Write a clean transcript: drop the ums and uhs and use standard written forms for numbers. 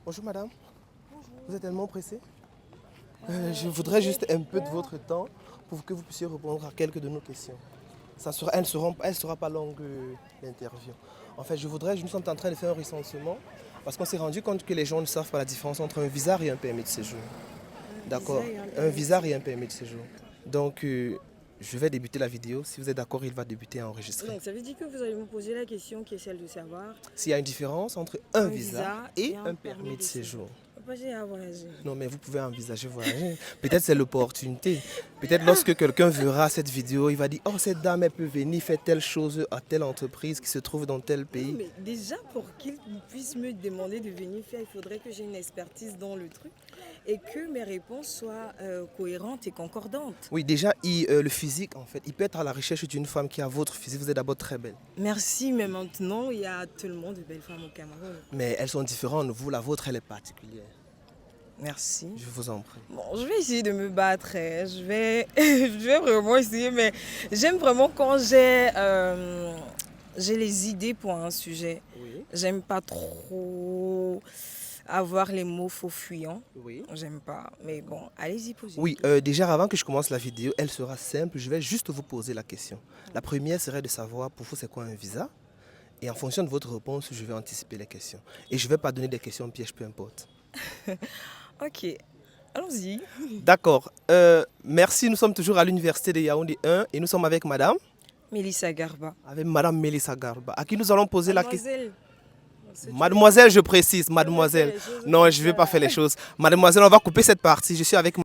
Bonjour madame, vous êtes tellement pressée. Je voudrais juste un peu de votre temps pour que vous puissiez répondre à quelques de nos questions. Elle ne sera pas longue l'interview. En fait, nous sommes en train de faire un recensement parce qu'on s'est rendu compte que les gens ne savent pas la différence entre un visa et un permis de séjour. D'accord. Un visa et un permis de séjour. Donc, je vais débuter la vidéo. Si vous êtes d'accord, il va débuter à enregistrer. Donc, ça veut dire que vous allez me poser la question qui est celle de savoir s'il y a une différence entre un visa et un permis de séjour. Pas j'ai à voyager. Non, mais vous pouvez envisager voyager. Peut-être c'est l'opportunité. Peut-être lorsque quelqu'un verra cette vidéo, il va dire « Oh, cette dame, elle peut venir faire telle chose à telle entreprise qui se trouve dans tel pays. » Non, mais déjà, pour qu'il puisse me demander de venir faire, il faudrait que j'ai une expertise dans le truc et que mes réponses soient cohérentes et concordantes. Oui, déjà, le physique, en fait, il peut être à la recherche d'une femme qui a votre physique. Vous êtes d'abord très belle. Merci, mais maintenant, il y a tellement de belles femmes au Cameroun. Mais elles sont différentes. Vous, la vôtre, elle est particulière. Merci. Je vous en prie. Bon, je vais essayer de me battre. Je vais, je vais vraiment essayer, mais j'aime vraiment quand j'ai les idées pour un sujet. Oui. J'aime pas trop avoir les mots faux fuyants. Oui. J'aime pas. Mais bon, allez-y, posez. Oui, déjà avant que je commence la vidéo, elle sera simple. Je vais juste vous poser la question. La première serait de savoir pour vous c'est quoi un visa. Et en fonction de votre réponse, je vais anticiper les questions. Et je ne vais pas donner des questions pièges, peu importe. Ok, allons-y. D'accord. Merci, nous sommes toujours à l'université de Yaoundé 1 et nous sommes avec madame Mélissa Garba. Avec madame Mélissa Garba, à qui nous allons poser la question. Mademoiselle, je précise, mademoiselle. Non, je ne vais pas faire les choses. Mademoiselle, on va couper cette partie. Je suis avec